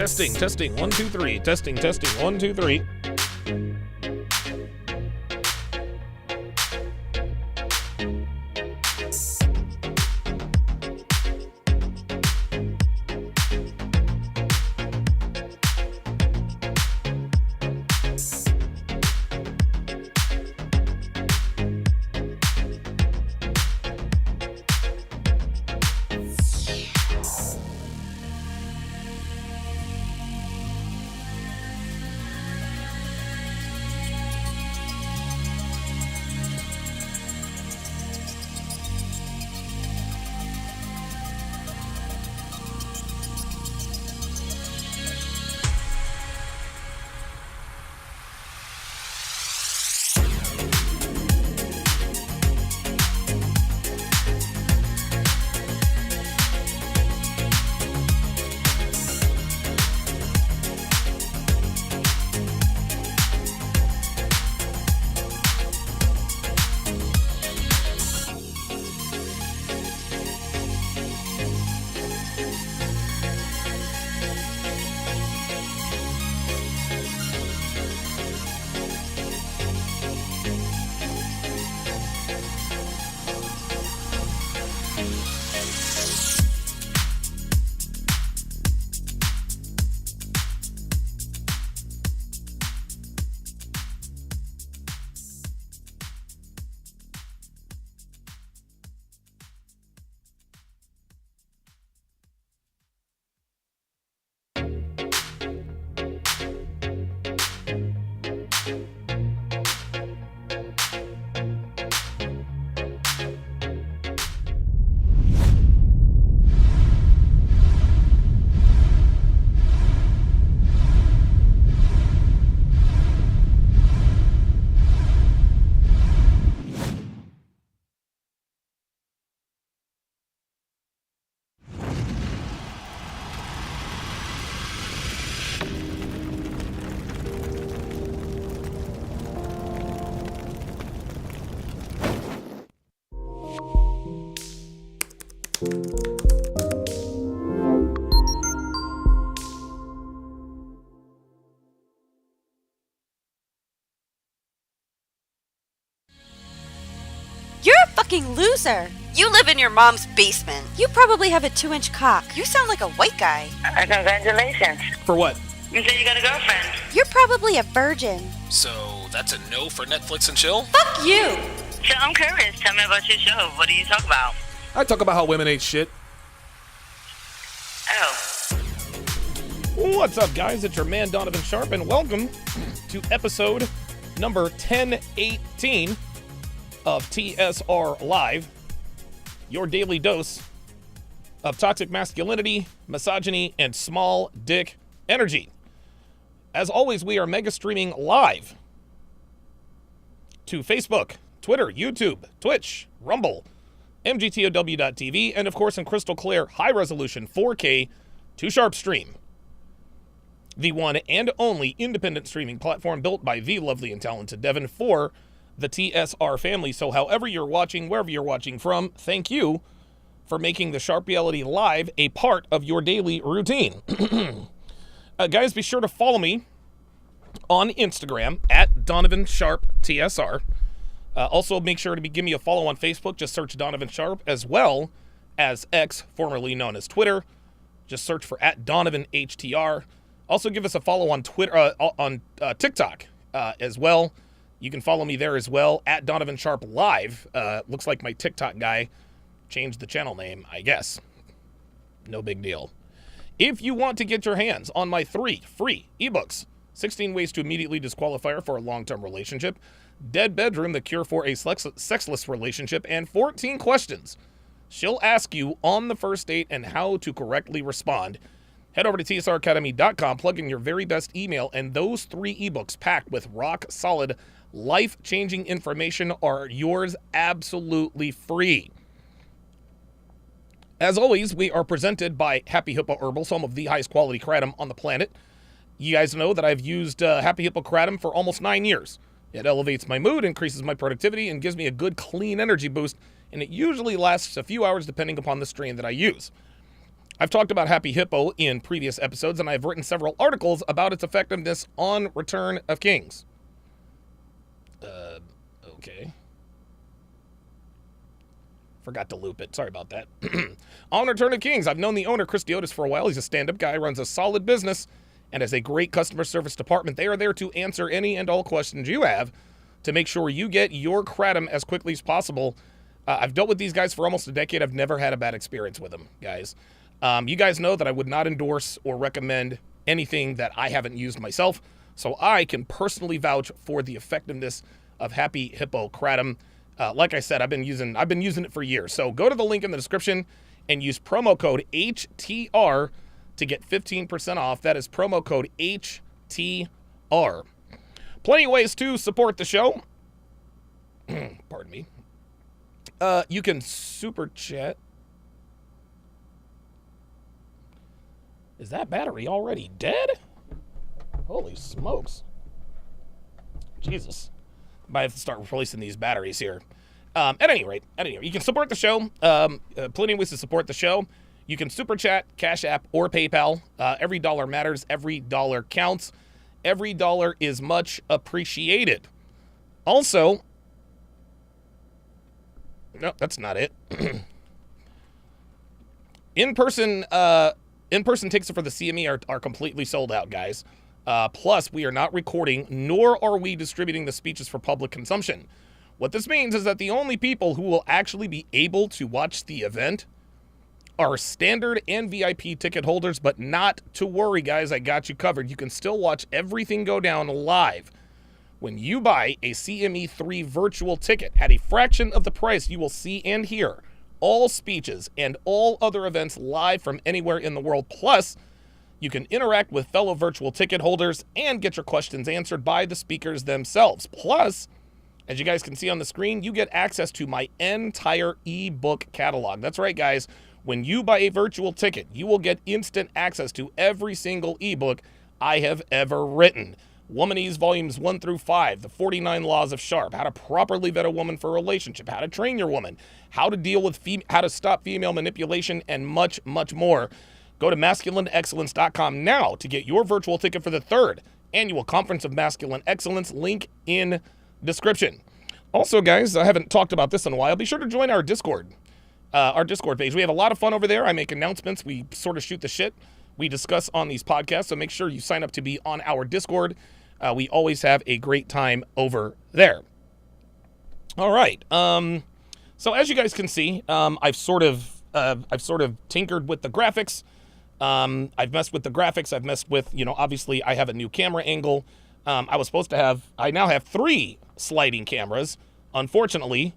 Testing, 1, 2, 3. Testing, 1, 2, 3. You're a fucking loser. You live in your mom's basement. You probably have a 2-inch cock. You sound like a white guy. Congratulations. For what? You said you got a girlfriend. You're probably a virgin. So, that's a no for Netflix and chill? Fuck you. So I'm curious. Tell me about your show. What do you talk about? I talk about how women ain't shit. Oh. What's up, guys? It's your man, Donovan Sharpe, and welcome to episode number 1018 of TSR Live, your daily dose of toxic masculinity, misogyny, and small dick energy. As always, we are mega streaming live to Facebook, Twitter, YouTube, Twitch, Rumble, MGTOW.tv, and of course in crystal clear, high-resolution 4K to Sharpe Stream, the one and only independent streaming platform built by the lovely and talented Devin for the TSR family. So however you're watching, wherever you're watching from, thank you for making the Sharpe Reality Live a part of your daily routine. Guys, be sure to follow me on Instagram at Donovan Sharpe TSR. Also, make sure to give me a follow on Facebook. Just search Donovan Sharpe, as well as X, formerly known as Twitter. Just search for at Donovan HTR. Also, give us a follow on Twitter, on TikTok as well. You can follow me there as well, at Donovan Sharpe Live. Looks like my TikTok guy changed the channel name, I guess. No big deal. If you want to get your hands on my 3 free ebooks, 16 ways to immediately disqualify her for a long-term relationship, Dead Bedroom, the cure for a sexless relationship, and 14 questions she'll ask you on the first date and how to correctly respond, head over to tsracademy.com, plug in your very best email, and those 3 ebooks packed with rock-solid, life-changing information are yours absolutely free. As always, we are presented by Happy Hippo Herbal, some of the highest quality kratom on the planet. You guys know that I've used Happy Hippo kratom for almost 9 years. It elevates my mood, increases my productivity, and gives me a good, clean energy boost, and it usually lasts a few hours depending upon the strain that I use. I've talked about Happy Hippo in previous episodes, and I've written several articles about its effectiveness on Return of Kings. Okay. Forgot to loop it. Sorry about that. On Return of Kings, I've known the owner, Chris Diotis, for a while. He's a stand-up guy, runs a solid business, and has a great customer service department. They are there to answer any and all questions you have to make sure you get your kratom as quickly as possible. I've dealt with these guys for almost a decade. I've never had a bad experience with them, guys. You guys know that I would not endorse or recommend anything that I haven't used myself, so I can personally vouch for the effectiveness of Happy Hippo kratom. Like I said, I've been using it for years. So go to the link in the description and use promo code HTR to get 15% off. That is promo code HTR. Plenty of ways to support the show. Pardon me. You can super chat. Is that battery already dead? Holy smokes. Jesus. Might have to start replacing these batteries here. At any rate, you can support the show. Plenty of ways to support the show. You can super chat, Cash App, or PayPal. Every dollar matters. Every dollar counts. Every dollar is much appreciated. Also, no, that's not it. In-person tickets for the CME are completely sold out, guys. Plus, we are not recording, nor are we distributing the speeches for public consumption. What this means is that the only people who will actually be able to watch the event are standard and VIP ticket holders, but not to worry, guys. I got you covered. You can still watch everything go down live. When you buy a CME 3 virtual ticket at a fraction of the price, you will see and hear all speeches and all other events live from anywhere in the world. Plus, you can interact with fellow virtual ticket holders and get your questions answered by the speakers themselves. Plus, as you guys can see on the screen, you get access to my entire ebook catalog. That's right, guys. When you buy a virtual ticket, you will get instant access to every single ebook I have ever written. Womanese Volumes 1 through 5, the 49 Laws of Sharpe, how to properly vet a woman for a relationship, how to train your woman, how to deal with how to stop female manipulation, and much, much more. Go to masculineexcellence.com now to get your virtual ticket for the 3rd Annual Conference of Masculine Excellence. Link in description. Also, guys, I haven't talked about this in a while. Be sure to join our Discord page. We have a lot of fun over there. I make announcements. We sort of shoot the shit we discuss on these podcasts, so make sure you sign up to be on our Discord. We always have a great time over there. All right. So as you guys can see, I've sort of tinkered with the graphics. I've messed with the graphics. I've messed with, obviously I have a new camera angle. I now have 3 sliding cameras. Unfortunately,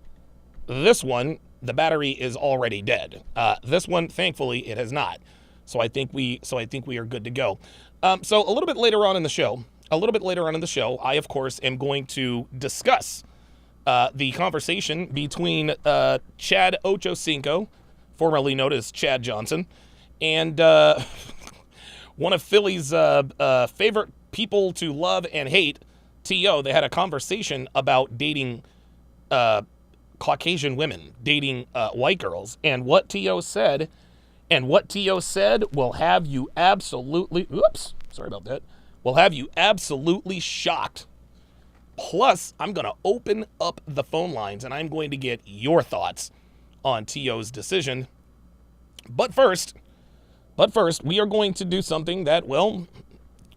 this one, the battery is already dead. This one, thankfully, it has not. So I think we are good to go. So a little bit later on in the show, I, of course, am going to discuss the conversation between Chad Ochocinco, formerly known as Chad Johnson, and one of Philly's favorite people to love and hate, T.O. They had a conversation about dating Caucasian women, dating white girls, and what T.O. said will have you absolutely, will have you absolutely shocked. Plus, I'm going to open up the phone lines, and I'm going to get your thoughts on T.O.'s decision. But first, we are going to do something that, well,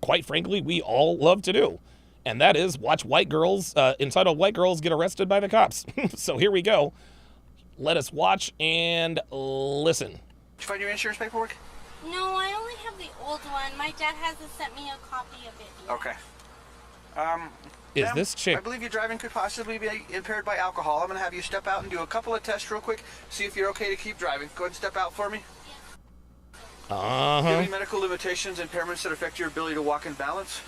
quite frankly, we all love to do. And that is watch entitled White Girls Get Arrested by the Cops. So here we go. Let us watch and listen. Did you find your insurance paperwork? No, I only have the old one. My dad hasn't sent me a copy of it yet. Okay. Is this chick? I believe your driving could possibly be impaired by alcohol. I'm going to have you step out and do a couple of tests real quick, see if you're okay to keep driving. Go ahead and step out for me. Do you have any medical limitations, impairments that affect your ability to walk and balance?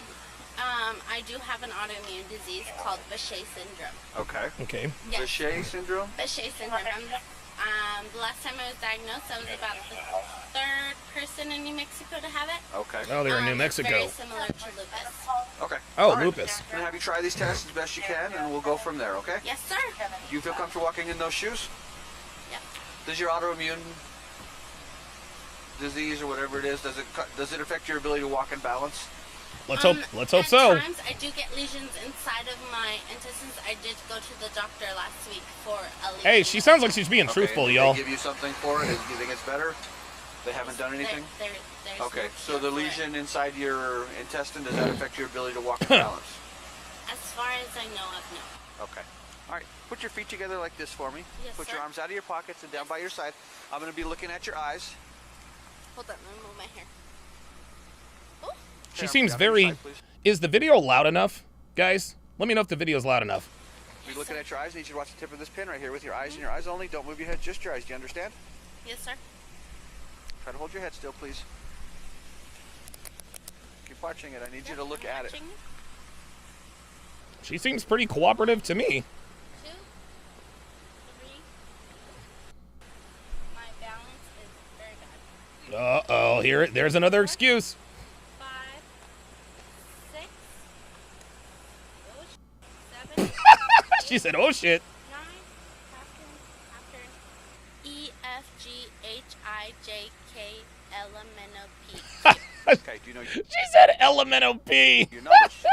I do have an autoimmune disease called Behçet syndrome. Okay. Yes. Behçet syndrome? Behçet syndrome. The last time I was diagnosed, I was about the 3rd person in New Mexico to have it. Okay. Oh, they're in New Mexico. Very similar to lupus. Okay. Oh, All right. lupus. I'm going to have you try these tests as best you can, and we'll go from there, okay? Yes, sir. Do you feel comfortable walking in those shoes? Yep. Does your autoimmune disease or whatever it is, does it affect your ability to walk and balance? Let's hope At so. times, I do get lesions inside of my intestines. I did go to the doctor last week for a lesion. Hey, she sounds like she's being truthful, did y'all. they give you something for it? Do you think it's better? They haven't done anything? There's Okay, no so cure the for it. lesion inside your intestine, does that affect your ability to walk and balance? As far as I know of, no. Okay. All right, put your feet together like this for me. Yes, Put sir. your arms out of your pockets and down by your side. I'm going to be looking at your eyes. Hold on, let me move my hair. Oh, She Okay, seems down by your very... side, please. Is the video loud enough, guys? Let me know if the video's loud enough. Be looking at your eyes. I need you to watch the tip of this pin right here with your eyes and your eyes only. Don't move your head, just your eyes. Do you understand? yes, sir. Try to hold your head still, please. Keep watching it. I need you to look at it. Watching. She seems pretty cooperative to me. 2, 3. My balance is very bad. Uh-oh, there's another excuse. 5, 6. Oh, 7. She said, oh shit. 9. After E, F, G, H, I, J, K, L, M, N, O, P. Okay, do you know She said elemental P. your numbers?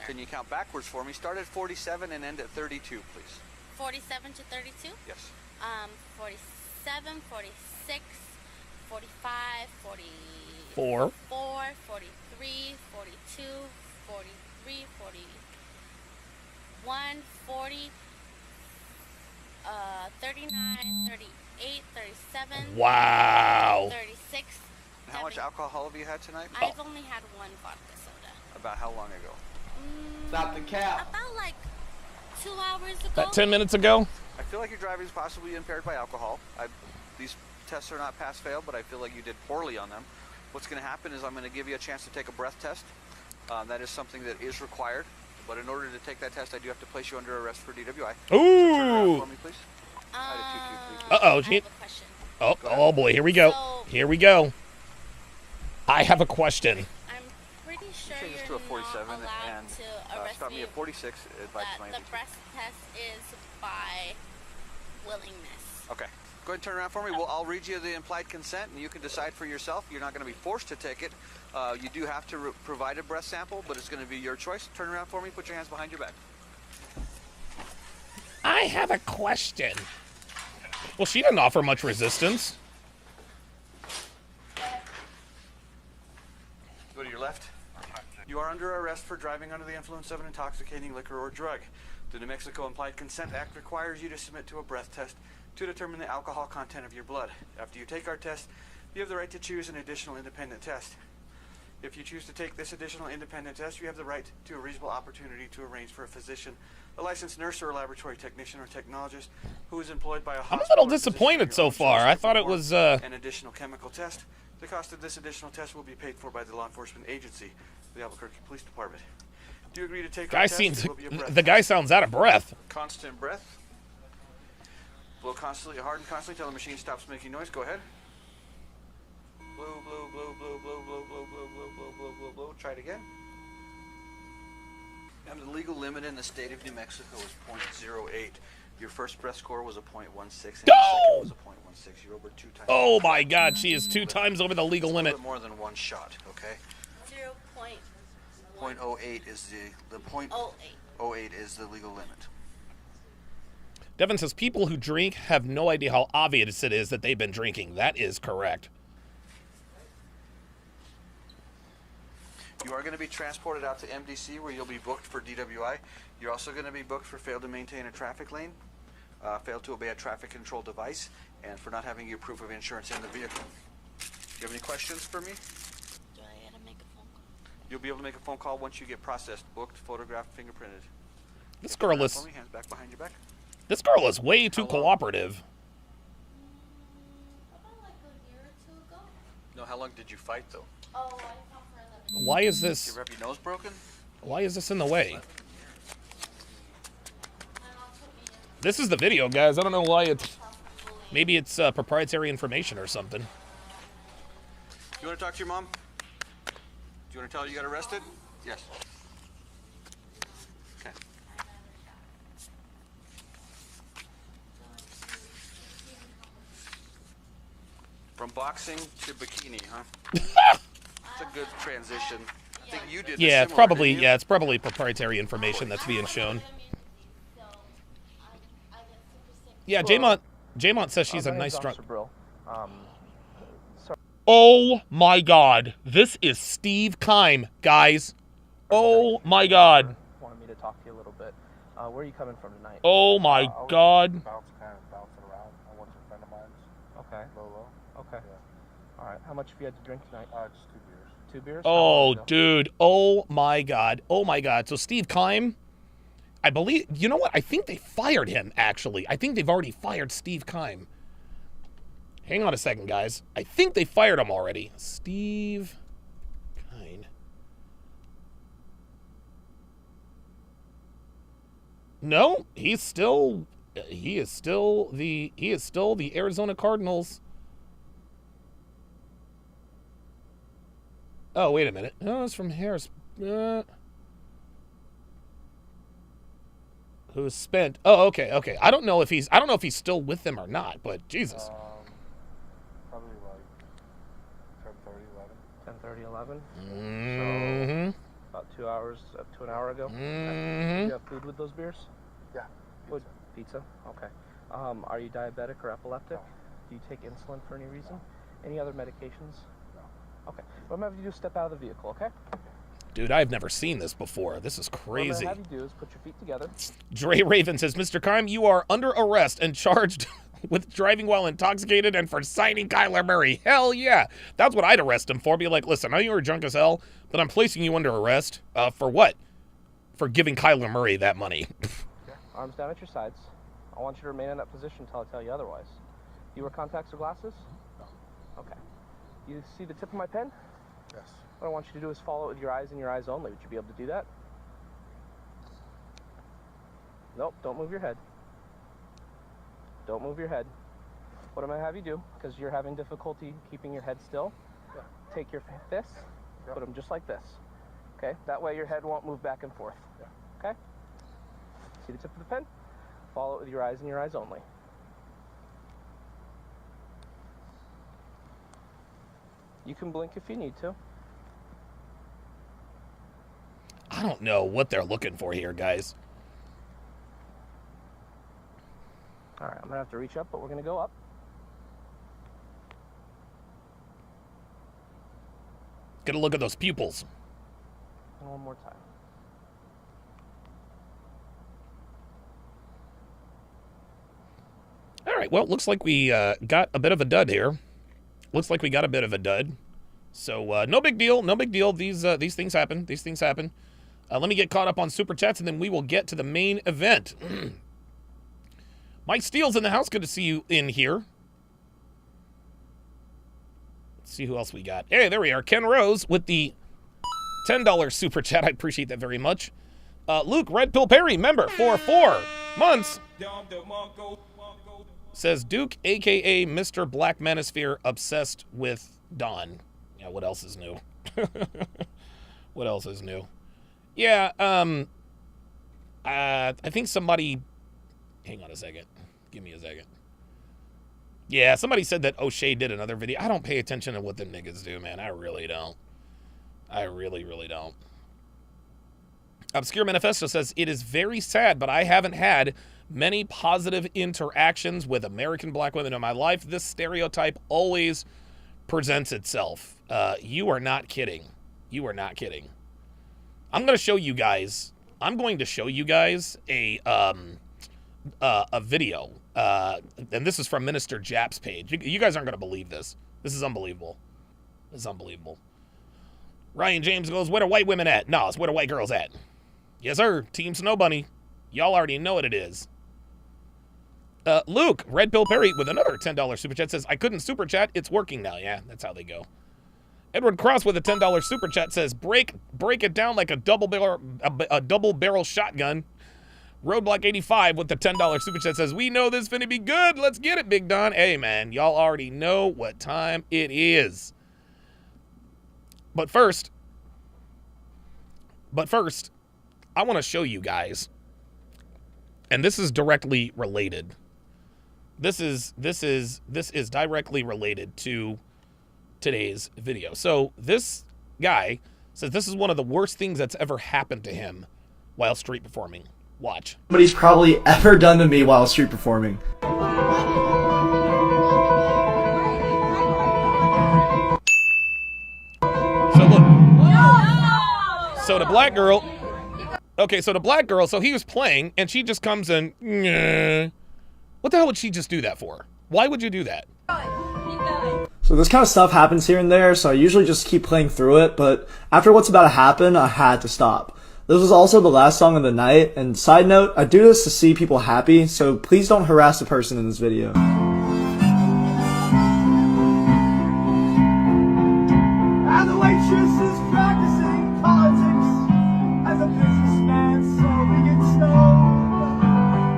Can you count backwards for me? Start at 47 and end at 32, please. 47 to 32. Yes. 47, 46, 45, 4. 44, 43, 42, 43, 41, 40, 39, 38, 37, Wow. 36. And how much alcohol have you had tonight? I've only had one vodka soda. About how long ago? Stop the cap. About like 2 hours ago. About 10 minutes ago? I feel like your driving is possibly impaired by alcohol. These tests are not pass-fail, but I feel like you did poorly on them. What's going to happen is I'm going to give you a chance to take a breath test. That is something that is required. But in order to take that test, I do have to place you under arrest for DWI. So turn around Ooh. for me, please. Uh-oh, I she... have a question. Oh boy, here we go. So- Here we go. I have a question. I'm pretty sure Change this you're to a 47 not allowed and to arrest stop me me at 46. Advice that my the MDT. breath test is by willingness. Okay. Go ahead and turn around for me. Well, I'll read you the implied consent, and you can decide for yourself. You're not going to be forced to take it. You do have to provide a breath sample, but it's going to be your choice. Turn around for me. Put your hands behind your back. I have a question. Well, she didn't offer much resistance. Go to your left. You are under arrest for driving under the influence of an intoxicating liquor or drug. The New Mexico Implied Consent Act requires you to submit to a breath test to determine the alcohol content of your blood. After you take our test, you have the right to choose an additional independent test. If you choose to take this additional independent test, you have the right to a reasonable opportunity to arrange for a physician, a licensed nurse or a laboratory technician or technologist who is employed by a I'm a hospital little or physician disappointed of your so own far. choice I to thought it perform was, an additional chemical test. The cost of this additional test will be paid for by the law enforcement agency, the Albuquerque Police Department. Do you agree to take our Guy test? seems... It will be a breath The guy test. sounds out of breath. Constant breath. Blow constantly, hard and constantly till the machine stops making noise. Go ahead. Blow, blow, blow, blow, blow, blow, blow, blow, blow, blow, blow, blow, blow. Try it again. And the legal limit in the state of New Mexico is .08. Your first breath score was a .16, and your second was a .16. You're over 2 times. Oh my god, she is 2 times over the legal It's a limit. little bit more than one shot, okay? 0.08. .08 is the .08 is the legal limit. Devin says people who drink have no idea how obvious it is that they've been drinking. That is correct. You are going to be transported out to MDC where you'll be booked for DWI. You're also going to be booked for failed to maintain a traffic lane, failed to obey a traffic control device, and for not having your proof of insurance in the vehicle. Do you have any questions for me? Do I gotta make a phone call? You'll be able to make a phone call once you get processed, booked, photographed, fingerprinted. This girl For is... me, hands back behind your back. This girl is way too Hello? cooperative. About like a year or 2 ago. No, how long did you fight though? Oh, I fought for 11. Why is You this... ever have your nose broken? Why is this in the way? My mom took me in This is the video, guys. I don't know why it's... house for bullying. Maybe it's proprietary information or something. You want to talk to your mom? Do you want to tell her you got arrested? Yes. Okay. From boxing to bikini, huh? It's a good transition. I think you did. Yeah, it's similar, probably didn't you? it's probably proprietary information that's being shown. Yeah, Jaymont says she's a nice drunk. Oh my God, this is Steve Kime, guys. Oh my God. Wanted me to talk to you a little bit. Where are you coming from tonight? Oh my God. Bouncing around. I went to a friend of mine's. Okay. Lolo. Okay. Yeah. All right. How much have you had to drink tonight? Just 2 beers. 2 beers? Oh, dude. Oh my God. Oh my God. So Steve Kime, I believe, you know what? I think they fired him, actually. I think they've already fired Steve Kime. Hang on a second, guys. I think they fired him already. Steve Kime. No, he is still the Arizona Cardinals. Oh, wait a minute. No, it's from Harris. Who's spent? Oh, okay. I don't know if he's still with them or not, but Jesus. Probably like 10:30, 11. 10:30, 11. So about 2 hours, up to an hour ago. Do you have food with those beers? Yeah. What? Pizza? Okay. Are you diabetic or epileptic? Do you take insulin for any reason? Any other medications? No. Okay. What I'm going to have you do is step out of the vehicle, okay? Dude, I've never seen this before. This is What I'm crazy. going to have you do is put your feet together. Dre Raven says, Mr. Kime, you are under arrest and charged with driving while intoxicated and for signing Kyler Murray. Hell yeah. That's what I'd arrest him for. Be like, listen, I know you were drunk as hell, but I'm placing you under arrest. For what? For giving Kyler Murray that money. Arms down at your sides. I want you to remain in that position until I tell you otherwise. You wear contacts or glasses? No. Okay. You see the tip of my pen? Yes. What I want you to do is follow it with your eyes and your eyes only. Would you be able to do that? Nope, don't move your head. Don't move your head. What I'm going to have you do, because you're having difficulty keeping your head still, take your fists, put them just like this. Okay? That way your head won't move back and forth. Okay? See the tip of the pen? Follow it with your eyes and your eyes only. You can blink if you need to. I don't know what they're looking for here, guys. All right, I'm going to have to reach up, but we're going to go up. Get a look at those pupils. And one more time. All right, well, looks like we got a bit of a dud here. Looks like we got a bit of a dud. So no big deal, no big deal. These things happen. These things happen. Let me get caught up on Super Chats, and then we will get to the main event. Mike Steele's in the house. Good to see you in here. Let's see who else we got. Hey, there we are. Ken Rose with the $10 Super Chat. I appreciate that very much. Luke, Red Pill Perry, member for 4 months. Says Duke, a.k.a. Mr. Black Manosphere, obsessed with Don. Yeah, what else is new? What else is new? Yeah, I think somebody... Hang on a second. Give me a second. Yeah, somebody said that O'Shea did another video. I don't pay attention to what the niggas do, man. I really don't. I really, really don't. Obscure Manifesto says, it is very sad, but I haven't had many positive interactions with American black women in my life. This stereotype always presents itself. You are not kidding. You are not kidding. I'm going to show you guys. I'm going to show you guys a video. And this is from Minister Japp's page. You guys aren't going to believe this. This is unbelievable. This is unbelievable. Ryan James goes, where are white women at? No, it's where the white girls at. Yes, sir. Team Snow Bunny. Y'all already know what it is. Luke, Red Pill Perry with another $10 super chat says, I couldn't super chat. It's working now. Yeah, that's how they go. Edward Cross with a $10 super chat says, break it down like a double barrel shotgun. Roadblock 85 with the $10 super chat says, we know this finna be good. Let's get it, Big Don. Hey, man, y'all already know what time it is. But first, I want to show you guys, and this is directly related This is directly related to today's video. So this guy says this is one of the worst things that's ever happened to him while street performing. Watch. Somebody's probably ever done to me while street performing. So look. So the black girl. Okay, so the black girl, so he was playing, and she just comes in. What the hell would she just do that for? Why would you do that? So this kind of stuff happens here and there, so I usually just keep playing through it, but after what's about to happen, I had to stop. This was also the last song of the night, and side note, I do this to see people happy, so please don't harass the person in this video. And the waitress is practicing politics as a businessman, so we get stoned.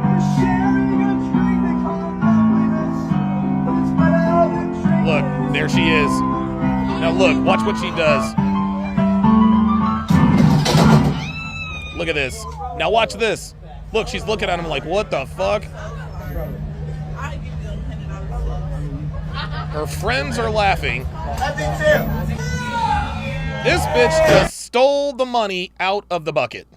We're sharing a drink they call loneliness, but it's better than drinking. Look, there she is. Now look, watch what she does. Look at this. Now watch this. Look, she's looking at him like, what the fuck? Her friends are laughing. This bitch just stole the money out of the bucket.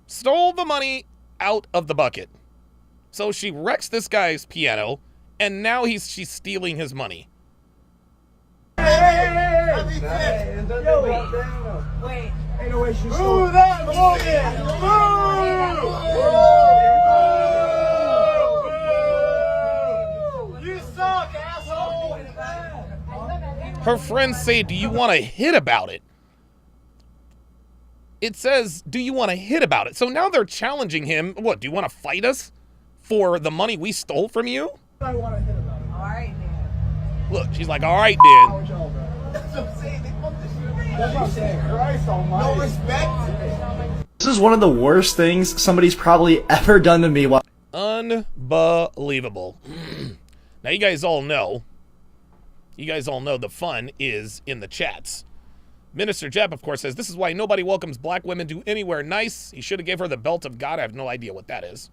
Stole the money out of the bucket. So she wrecks this guy's piano, and now she's stealing his money. Wait. Ain't no way she's ooh, that woman! You suck, asshole! Her friends say, do you want to hit about it? It says, do you want to hit about it? So now they're challenging him. What, do you want to fight us for the money we stole from you? I want to hit about it. All right, then. Look, she's like, all right, then. That's what I'm saying. That's what I'm saying. Christ almighty. No respect. This is one of the worst things somebody's probably ever done to me while... Unbelievable. Now you guys all know the fun is in the chats. Minister Jeb, of course, says, this is why nobody welcomes black women to anywhere nice. He should have gave her the belt of God. I have no idea what that is.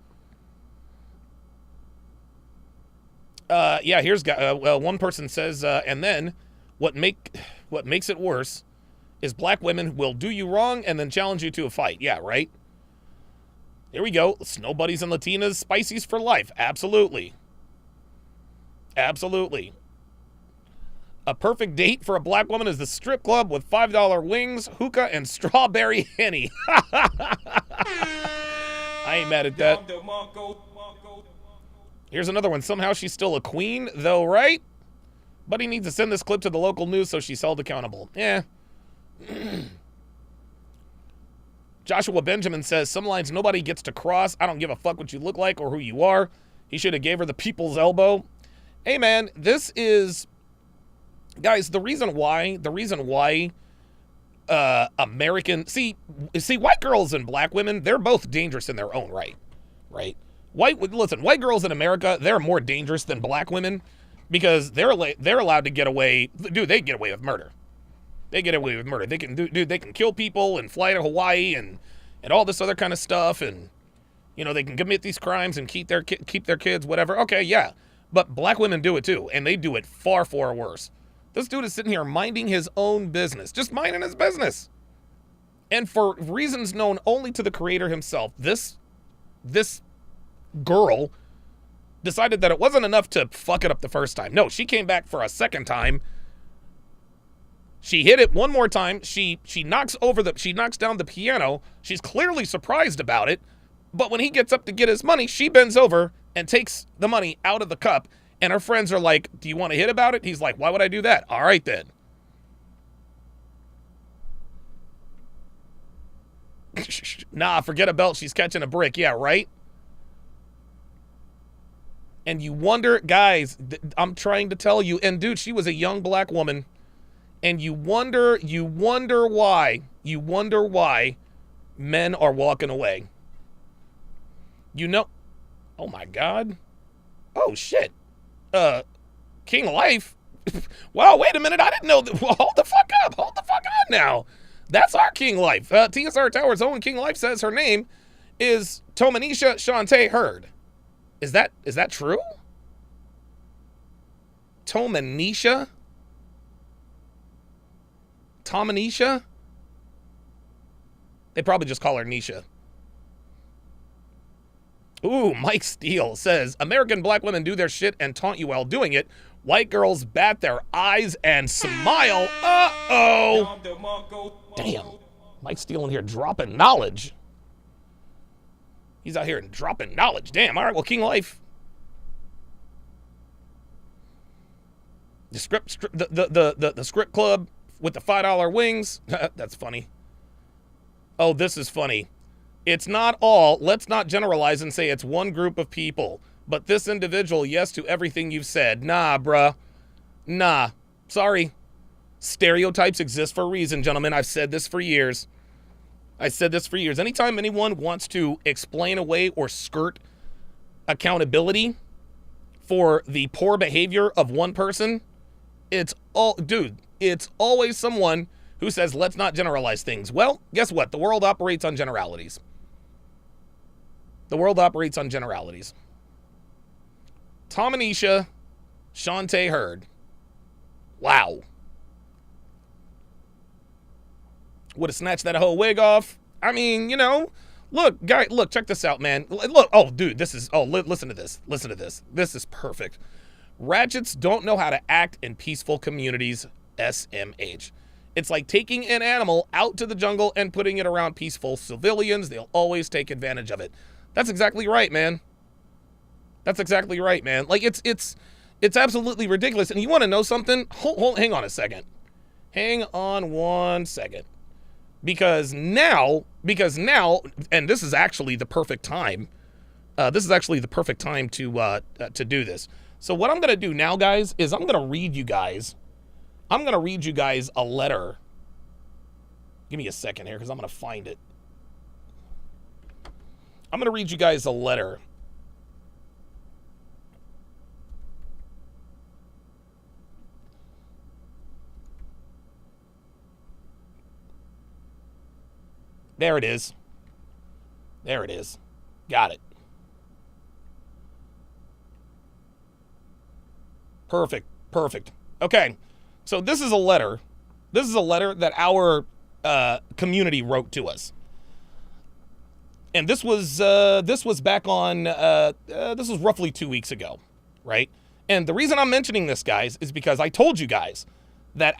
Yeah, here's well, one person says, and then what makes it worse is black women will do you wrong and then challenge you to a fight. Yeah, right? Here we go. Snow Buddies and Latinas, Spices for life. Absolutely. Absolutely. A perfect date for a black woman is the strip club with $5 wings, hookah, and strawberry Henny. I ain't mad at that. Here's another one. Somehow she's still a queen, though, right? Buddy needs to send this clip to the local news so she's held accountable. Yeah. Joshua Benjamin says, some lines nobody gets to cross. I don't give a fuck what you look like or who you are. He should have gave her the people's elbow. Hey, man, this is... Guys, the reason why American... See, white girls and black women, they're both dangerous in their own right, right? White girls in America, they're more dangerous than black women because they're allowed to get away. Dude, they get away with murder. They get away with murder. They can they can kill people and fly to Hawaii and all this other kind of stuff, and you know they can commit these crimes and keep their kids, whatever. Okay, yeah, but black women do it too, and they do it far worse. This dude is sitting here minding his own business, just minding his business, and for reasons known only to the creator himself, this girl decided that it wasn't enough to fuck it up the first time. No, she came back for a second time. She hit it one more time. She knocks down the piano. She's clearly surprised about it. But when he gets up to get his money, she bends over and takes the money out of the cup. And her friends are like, do you want to hit about it? He's like, why would I do that? All right, then. Nah, forget a belt. She's catching a brick. Yeah, right? And you wonder, guys, I'm trying to tell you, and dude, she was a young black woman. And you wonder why men are walking away. You know, oh my God. Oh shit. King Life. Wow, wait a minute. I didn't know that. Well, hold the fuck up. Hold the fuck on now. That's our King Life. TSR Tower's own King Life says her name is Tomanisha Shantae Hurd. Is that true? Tomanisha? Tomanisha? They probably just call her Nisha. Ooh, Mike Steele says, American black women do their shit and taunt you while doing it. White girls bat their eyes and smile. Uh-oh. Damn. Mike Steele in here dropping knowledge. He's out here dropping knowledge. Damn. All right, well, King Life. The script club with the $5 wings. That's funny. Oh, this is funny. It's not all. Let's not generalize and say it's one group of people. But this individual, yes to everything you've said. Nah, bruh. Nah. Sorry. Stereotypes exist for a reason, gentlemen. I've said this for years. Anytime anyone wants to explain away or skirt accountability for the poor behavior of one person, it's always someone who says, let's not generalize things. Well, guess what? The world operates on generalities. Tomanisha, Shantae Hurd. Wow. Would have snatched that whole wig off. I mean, you know, look, check this out, man. Look, oh, dude, listen to this. This is perfect. Ratchets don't know how to act in peaceful communities, SMH. It's like taking an animal out to the jungle and putting it around peaceful civilians. They'll always take advantage of it. That's exactly right, man. Like, it's absolutely ridiculous. And you want to know something? Hang on a second. Hang on one second. Because now, and this is actually the perfect time. To do this. So what I'm going to do now, guys, is I'm going to read you guys a letter. Give me a second here because I'm going to find it. I'm going to read you guys a letter. There it is. Got it. Perfect. Okay. So this is a letter that our community wrote to us. And this was back on, this was roughly 2 weeks ago, right? And the reason I'm mentioning this, guys, is because I told you guys that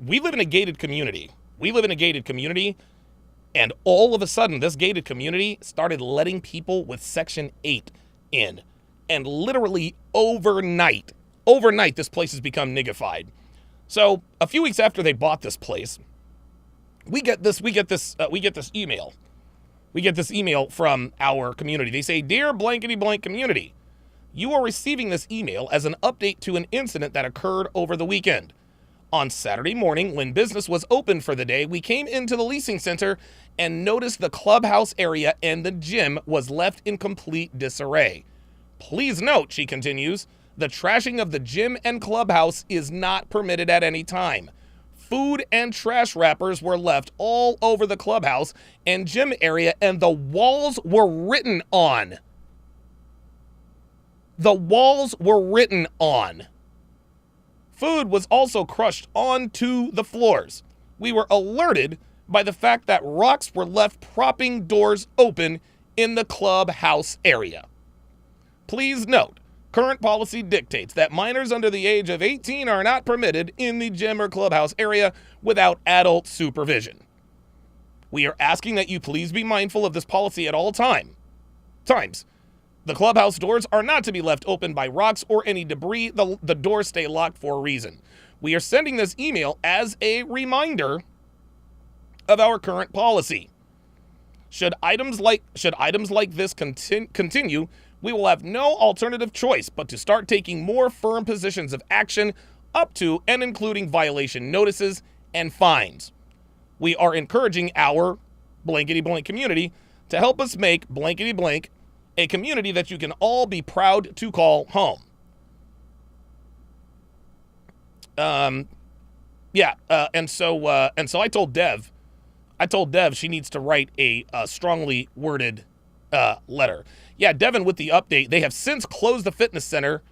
we live in a gated community. And all of a sudden, this gated community started letting people with Section 8 in. And literally overnight, this place has become niggified. So a few weeks after they bought this place, we get this email. We get this email from our community. They say, "Dear blankety blank community, you are receiving this email as an update to an incident that occurred over the weekend. On Saturday morning, when business was open for the day, we came into the leasing center and noticed the clubhouse area and the gym was left in complete disarray. Please note," she continues, "the trashing of the gym and clubhouse is not permitted at any time. Food and trash wrappers were left all over the clubhouse and gym area, and the walls were written on. Food was also crushed onto the floors. We were alerted by the fact that rocks were left propping doors open in the clubhouse area. Please note, current policy dictates that minors under the age of 18 are not permitted in the gym or clubhouse area without adult supervision. We are asking that you please be mindful of this policy at all times. The clubhouse doors are not to be left open by rocks or any debris. The doors stay locked for a reason. We are sending this email as a reminder of our current policy. Should items like this continue, we will have no alternative choice but to start taking more firm positions of action up to and including violation notices and fines. We are encouraging our blankety blank community to help us make blankety blank a community that you can all be proud to call home." And so I told Dev she needs to write a strongly worded letter. Yeah, Devin, with the update, they have since closed the fitness center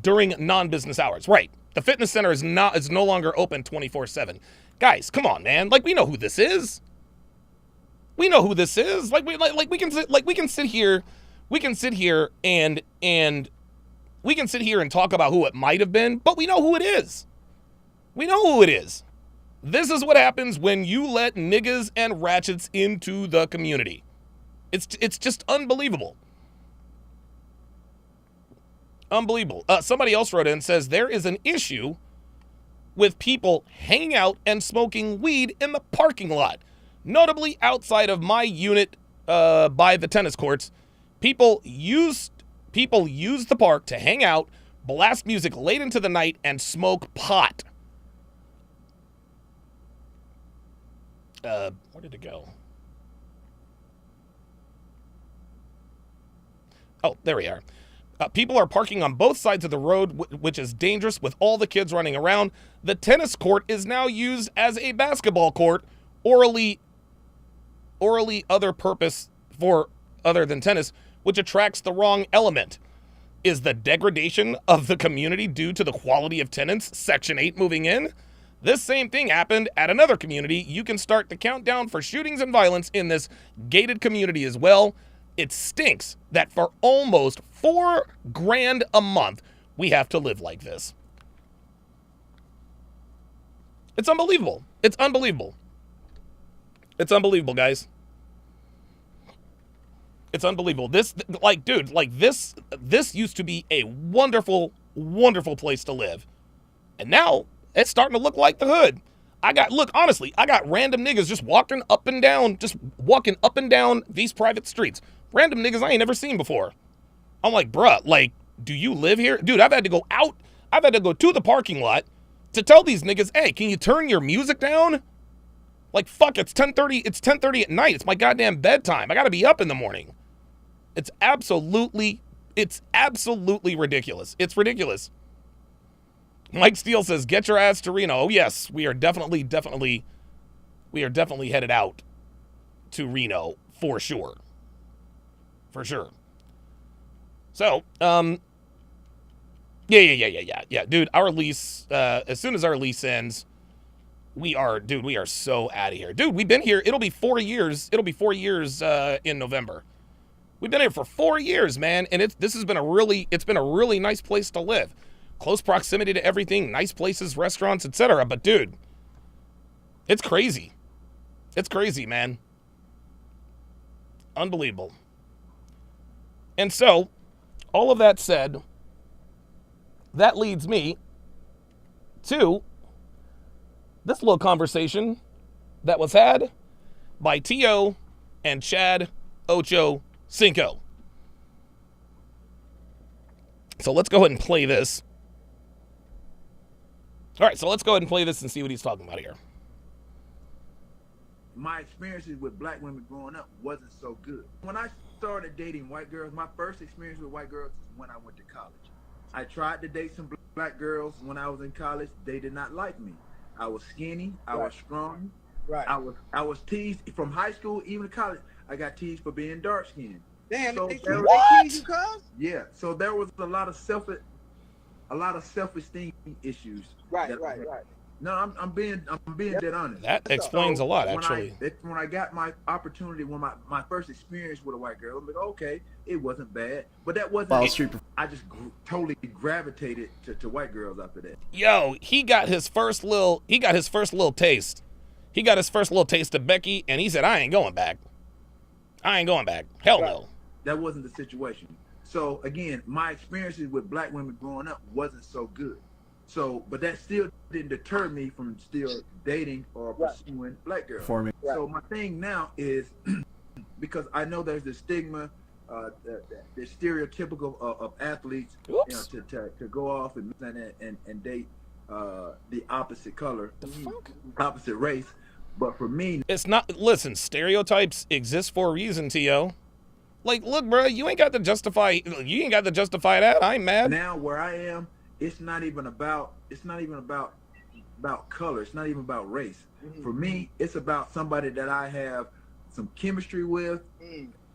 during non-business hours. Right. The fitness center is no longer open 24/7. Guys, come on, man. Like, we know who this is. We know who this is. We can sit here and talk about who it might have been, but we know who it is. We know who it is. This is what happens when you let niggas and ratchets into the community. It's just unbelievable. Unbelievable. Somebody else wrote in and says there is an issue with people hanging out and smoking weed in the parking lot. Notably outside of my unit by the tennis courts, people use the park to hang out, blast music late into the night, and smoke pot. Where did it go? Oh, there we are. People are parking on both sides of the road, which is dangerous with all the kids running around. The tennis court is now used as a basketball court, orally other purpose for other than tennis, which attracts the wrong element. Is the degradation of the community due to the quality of tenants, Section 8 moving in? This same thing happened at another community. You can start the countdown for shootings and violence in this gated community as well. It stinks that for almost $4,000 a month, we have to live like this. It's unbelievable. It's unbelievable. It's unbelievable, guys. It's unbelievable. This used to be a wonderful, wonderful place to live. And now it's starting to look like the hood. Honestly, I got random niggas just walking up and down these private streets. Random niggas I ain't never seen before. I'm like, bruh, like, do you live here? Dude, I've had to go out. I've had to go to the parking lot to tell these niggas, hey, can you turn your music down? Like, fuck, it's 10:30. It's 10:30 at night. It's my goddamn bedtime. I got to be up in the morning. It's absolutely ridiculous. It's ridiculous. Mike Steele says, get your ass to Reno. Oh, yes, we are definitely headed out to Reno for sure. For sure. So, yeah. Dude, our lease, as soon as our lease ends, we are so out of here. Dude, we've been here. It'll be 4 years. It'll be 4 years in November. We've been here for 4 years, man. And it's been a really nice place to live. Close proximity to everything, nice places, restaurants, etc. But dude, it's crazy. It's crazy, man. Unbelievable. And so, all of that said, that leads me to this little conversation that was had by T.O. and Chad Ocho Cinco. So let's go ahead and play this. All right, so let's go ahead and play this and see what he's talking about here. My experiences with black women growing up wasn't so good. When I started dating white girls, my first experience with white girls is when I went to college. I tried to date some black girls when I was in college. They did not like me. I was skinny. I was strong. Right. I was teased from high school, even to college. I got teased for being dark skinned. Damn, so they teased you, cuz? Yeah. So there was a lot of self-esteem issues. Right. No, I'm being dead honest. That explains a lot, actually. When I got my opportunity, when my first experience with a white girl, I was like, okay, it wasn't bad, but that wasn't. I just totally gravitated to white girls after that. Yo, he got his first little taste. He got his first little taste of Becky, and he said, I ain't going back. Hell no. That wasn't the situation. So again, my experiences with black women growing up wasn't so good. So, but that still didn't deter me from still dating or pursuing black girls. For me. So my thing now is, because I know there's the stigma, the stereotypical of athletes, to go off and date the opposite color, opposite race. But for me, it's not. Listen, stereotypes exist for a reason, T.O. Like, look, bro, you ain't got to justify that. I'm mad. Now where I am, it's not even about color. It's not even about race. For me, it's about somebody that I have some chemistry with,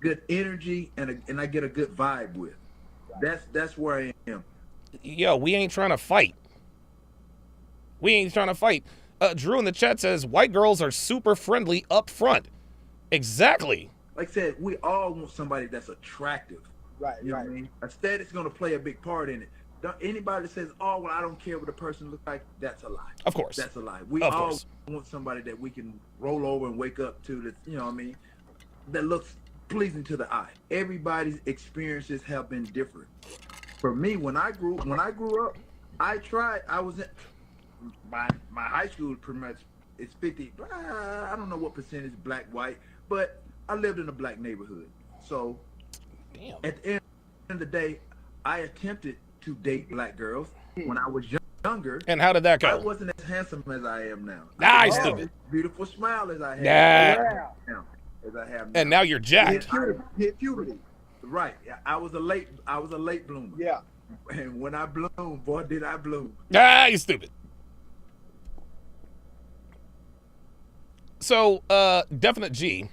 good energy and I get a good vibe with. That's where I am. Yo, we ain't trying to fight. We ain't trying to fight. Drew in the chat says white girls are super friendly up front. Exactly. Like I said, we all want somebody that's attractive. Right, you know what I mean? Aesthetics going to play a big part in it. Anybody that says, "Oh, well, I don't care what the person looks like," that's a lie. Of course, that's a lie. We of all course. want somebody that we can roll over and wake up to. That, you know what I mean? That looks pleasing to the eye. Everybody's experiences have been different. For me, when I grew up, I was in my high school pretty much is 50. I don't know what percentage black, white, but I lived in a black neighborhood. So, damn. At the end of the day, I attempted to date black girls when I was younger. And how did that go? I wasn't as handsome as I am now. Nah, I you had stupid. this beautiful smile as I have now. As I have now. And now you're jacked. Hit puberty. Right. I was a late bloomer. Yeah. And when I bloomed, boy, did I bloom. Ah, you stupid. So, Definite G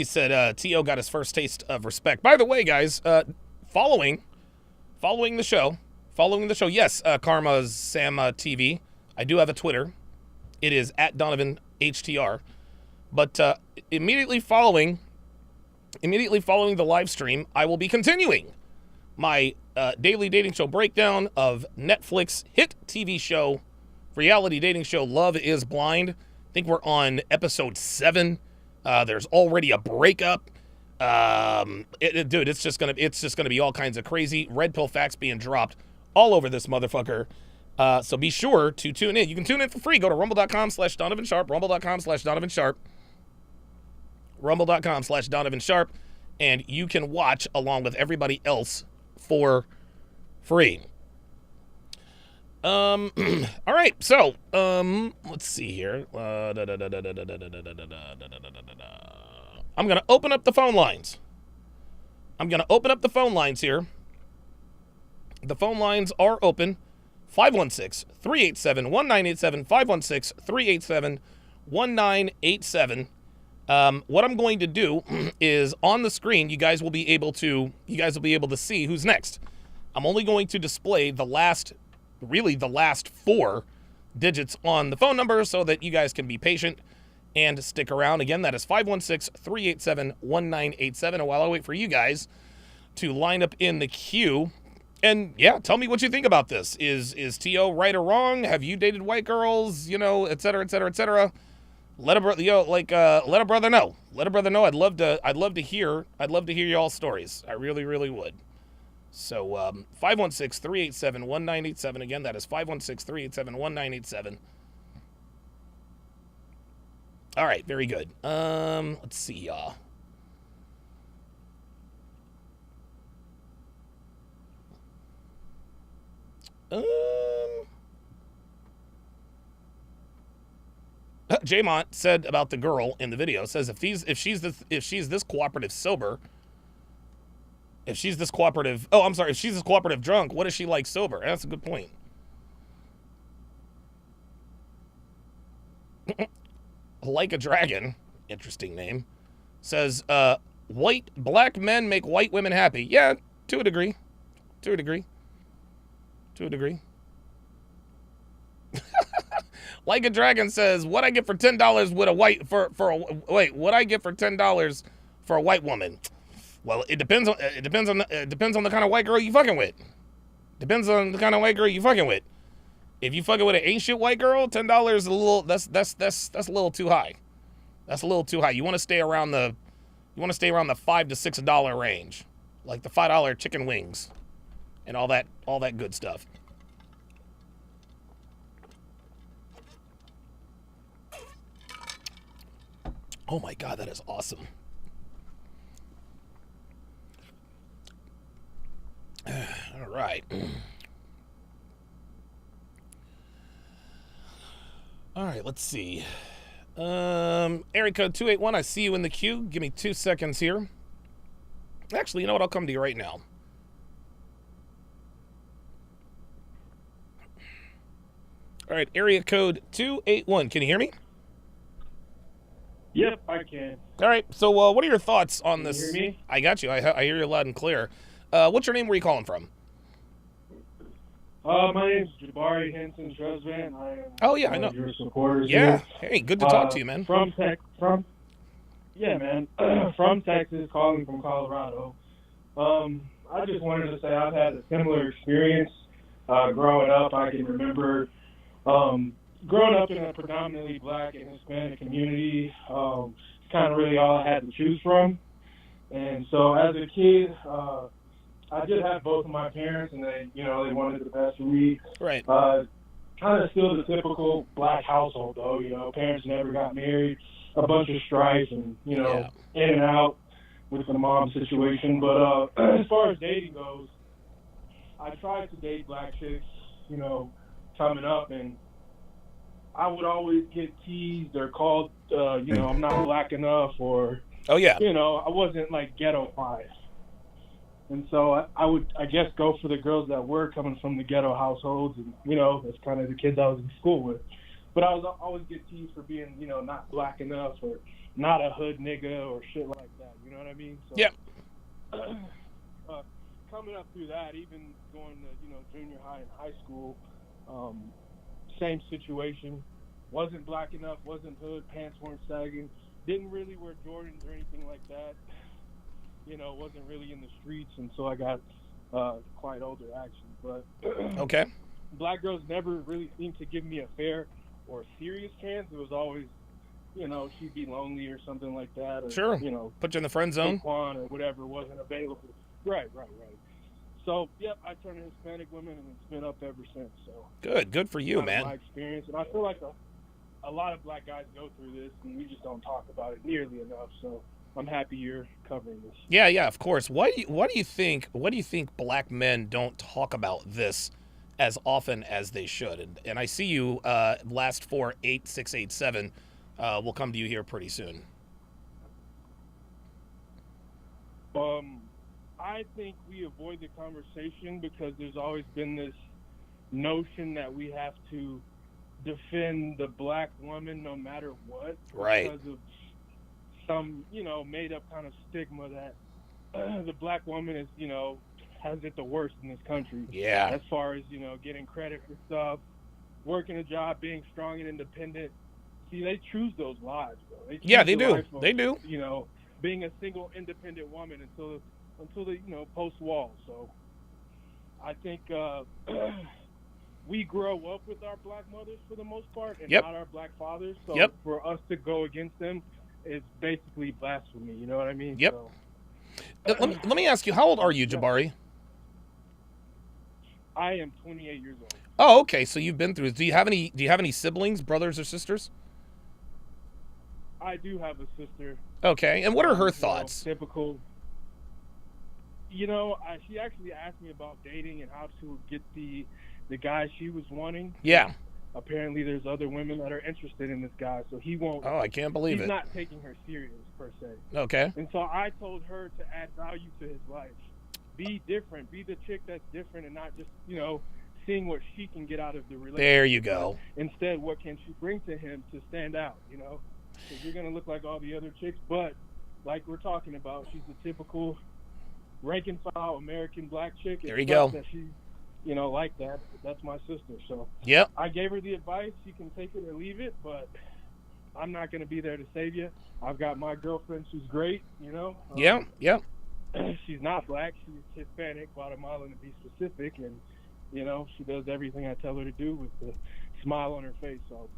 said T.O. got his first taste of respect. By the way, guys, following the show, yes, Karma's Sam TV. I do have a Twitter. It is at Donovan HTR. But immediately following the live stream, I will be continuing my daily dating show breakdown of Netflix hit TV show, reality dating show Love is Blind. I think we're on episode 7. There's already a breakup. Dude, it's just gonna be all kinds of crazy red pill facts being dropped all over this motherfucker. So be sure to tune in. You can tune in for free. Go to rumble.com/Donovan Sharpe, rumble.com/Donovan Sharpe, rumble.com/Donovan Sharpe, and you can watch along with everybody else for free. All right, so let's see here. I'm gonna open up the phone lines. Here. The phone lines are open. 516-387-1987, 516-387-1987. What I'm going to do is on the screen, you guys will be able to see who's next. I'm only going to display the last 4 digits on the phone number so that you guys can be patient and stick around. Again, that is 516-387-1987. And while I wait for you guys to line up in the queue, and yeah, tell me what you think about this. Is T.O. right or wrong? Have you dated white girls? Et cetera, et cetera, et cetera. Let a brother know. Let a brother know. I'd love to hear y'all's stories. I really, really would. So 516-387-1987. Again, that is 516-387-1987. All right, very good. Let's see, y'all. J-Mont said about the girl in the video, says if she's this cooperative drunk, what is she like sober? That's a good point. Like a Dragon, interesting name, says black men make white women happy. Yeah, to a degree. Like a Dragon says, what I get for $10 with a white what I get for $10 for a white woman? Well, it depends on the kind of white girl you fucking with. If you fucking with an ain't shit white girl, $10 is a little that's a little too high. You want to stay around the $5 to $6 range, like the $5 chicken wings, and all that good stuff. Oh my God, that is awesome. All right. All right, let's see. Area code 281, I see you in the queue. Give me 2 seconds here. Actually, you know what? I'll come to you right now. All right, area code 281. Can you hear me? Yep, I can. All right. So, what are your thoughts on Can this? you hear me? I got you. I hear you loud and clear. What's your name? Where are you calling from? My name's Jabari Henson Trusvan. I am Oh yeah, I one know. of your supporters. Yeah. Here. Hey, good to talk to you, man. From Texas, calling from Colorado. I just wanted to say I've had a similar experience growing up. I can remember growing up in a predominantly black and Hispanic community. Kind of really all I had to choose from. And so as a kid, I did have both of my parents, and they wanted the best for me. Right. Kind of still the typical black household, though. Parents never got married, a bunch of strife, and in and out with the mom situation. But as far as dating goes, I tried to date black chicks, coming up, and I would always get teased or called, I'm not black enough, or I wasn't like ghetto five. And so I would, I guess, go for the girls that were coming from the ghetto households, and that's kind of the kids I was in school with. But I was always get teased for being, not black enough, or not a hood nigga, or shit like that. You know what I mean? So, yeah. Coming up through that, even going to junior high and high school, same situation. Wasn't black enough, wasn't hood, pants weren't sagging, didn't really wear Jordans or anything like that. Wasn't really in the streets until I got quite older, actually. But okay, black girls never really seemed to give me a fair or serious chance. It was always, she'd be lonely or something like that. Or, sure. Put you in the friend zone. Or whatever wasn't available. Right. So, yep, I turned to Hispanic women, and it's been up ever since. So Good for you, man. My experience, and I feel like a lot of black guys go through this, and we just don't talk about it nearly enough. So I'm happy you're covering this. Yeah, of course. What do you think black men don't talk about this as often as they should? And I see you last 48687. We'll come to you here pretty soon. I think we avoid the conversation because there's always been this notion that we have to defend the black woman no matter what. Right. Because of some, made up kind of stigma that the black woman is, has it the worst in this country. Yeah. As far as, getting credit for stuff, working a job, being strong and independent. See, they choose those lives, bro. They do. They do. Being a single independent woman until the post-wall. So I think we grow up with our black mothers for the most part and not our black fathers. So for us to go against them is basically blasphemy. You know what I mean? Yep. So, let me ask you, how old are you, Jabari? I am 28 years old. Oh, okay. So you've been through. Do you have any siblings, brothers or sisters? I do have a sister. Okay. And what are her thoughts? Typical. She actually asked me about dating and how to get the guy she was wanting. Yeah. Apparently, there's other women that are interested in this guy, so he won't. Oh, I can't believe it. He's not taking her serious per se. Okay. And so I told her to add value to his life. Be different. Be the chick that's different, and not just seeing what she can get out of the relationship. There you go. Instead, what can she bring to him to stand out? Because you're gonna look like all the other chicks, but like we're talking about, she's the typical rank and file American black chick. There you go. That she's, like that. That's my sister. So yep. I gave her the advice. You can take it or leave it, but I'm not going to be there to save you. I've got my girlfriend. She's great. Yeah. She's not black. She's Hispanic, Guatemalan to be specific, and she does everything I tell her to do with the smile on her face. So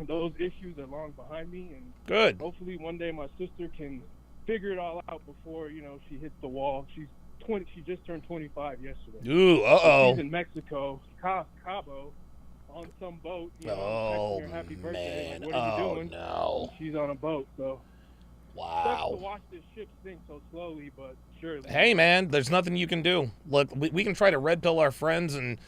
those issues are long behind me, and good. Hopefully one day my sister can figure it all out before she hits the wall. She's 20. She just turned 25 yesterday. Ooh, so she's in Mexico, Cabo, on some boat. Oh her happy birthday. man! Like, what are you doing? No! She's on a boat, so. Wow. Sucks to watch this ship sink so slowly, but surely. Hey man, there's nothing you can do. Look, we can try to red pill our friends and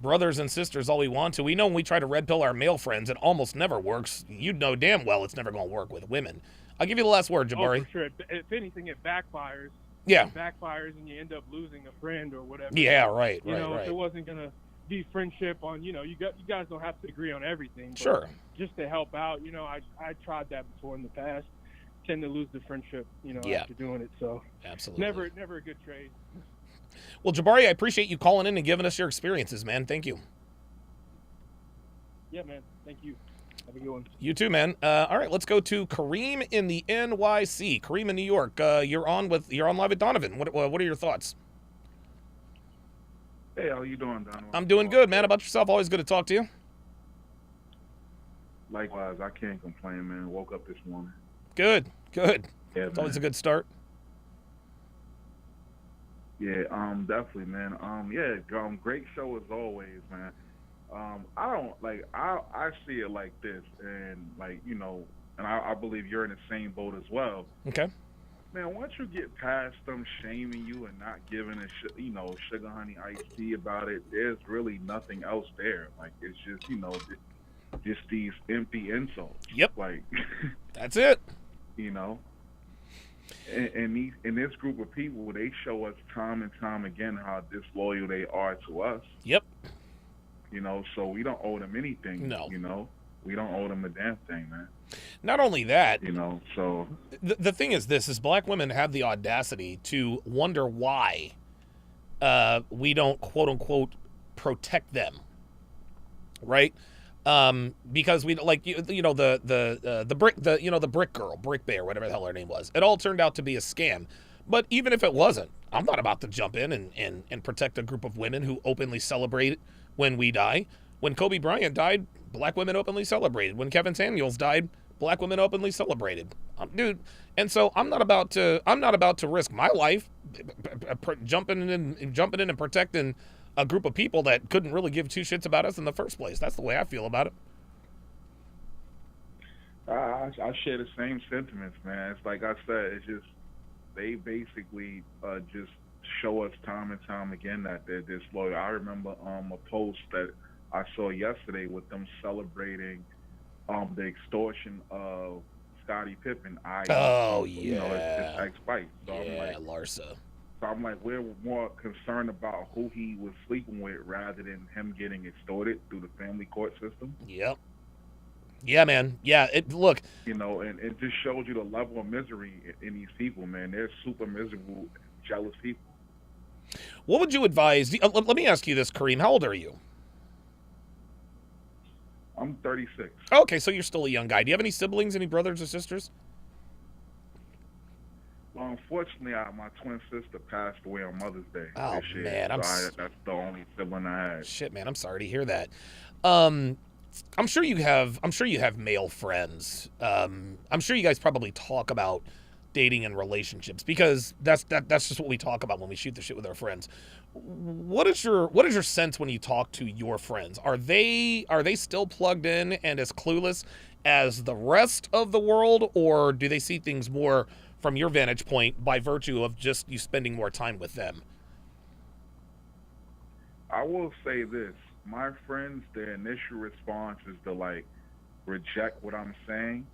brothers and sisters all we want to. We know when we try to red pill our male friends, it almost never works. You know damn well it's never going to work with women. I'll give you the last word, Jabari. Oh, for sure. If anything, it backfires. Yeah. It backfires and you end up losing a friend or whatever. Yeah, right, If it wasn't going to be friendship on, you guys don't have to agree on everything. But sure. Just to help out, I tried that before in the past. tend to lose the friendship, Yeah. after doing it. So Absolutely. never a good trade. Well, Jabari, I appreciate you calling in and giving us your experiences, man. Thank you. Yeah, man. Thank you. Have a good one. You too, man. All right, let's go to Kareem in the NYC. Kareem in New York. You're on live with Donovan. What are your thoughts? Hey, how you doing, Donovan? I'm doing good, man. How about yourself? Always good to talk to you. Likewise, I can't complain, man. Woke up this morning. Good. Yeah, It's always a good start. Yeah, definitely, man. Great show as always, man. I see it like this, and and I believe you're in the same boat as well. Okay. Man, once you get past them shaming you and not giving a sugar honey iced tea about it, there's really nothing else there. Like, it's just just these empty insults. Yep. Like, that's it. And this group of people, they show us time and time again how disloyal they are to us. Yep. So we don't owe them anything. No. We don't owe them a damn thing, man. Not only that, so the thing is this, is black women have the audacity to wonder why we don't, quote unquote, protect them. Right? Because we like the brick girl, brick bear, whatever the hell her name was. It all turned out to be a scam. But even if it wasn't, I'm not about to jump in and protect a group of women who openly celebrate when we die. When Kobe Bryant died, black women openly celebrated. When Kevin Samuels died, black women openly celebrated. Dude, and so I'm not about to risk my life jumping in and protecting a group of people that couldn't really give two shits about us in the first place. That's the way I feel about it. I share the same sentiments, man. It's like I said, it's just they basically just show us time and time again that they're disloyal. I remember a post that I saw yesterday with them celebrating the extortion of Scottie Pippen. His ex-wife. So yeah, Larsa. So I'm like, we're more concerned about who he was sleeping with rather than him getting extorted through the family court system. Yep. Yeah, man. Yeah, look. And it just shows you the level of misery in these people, man. They're super miserable, jealous people. What would you advise? Let me ask you this, Kareem. How old are you? I'm 36. Okay, so you're still a young guy. Do you have any siblings, any brothers or sisters? Well, unfortunately, my twin sister passed away on Mother's Day this year. Man, that's the only sibling I had. Shit, man, I'm sorry to hear that. I'm sure you have male friends. I'm sure you guys probably talk about dating and relationships because that's just what we talk about when we shoot the shit with our friends. What is your sense when you talk to your friends? Are they still plugged in and as clueless as the rest of the world, or do they see things more from your vantage point by virtue of just you spending more time with them? I will say this. My friends, their initial response is to reject what I'm saying,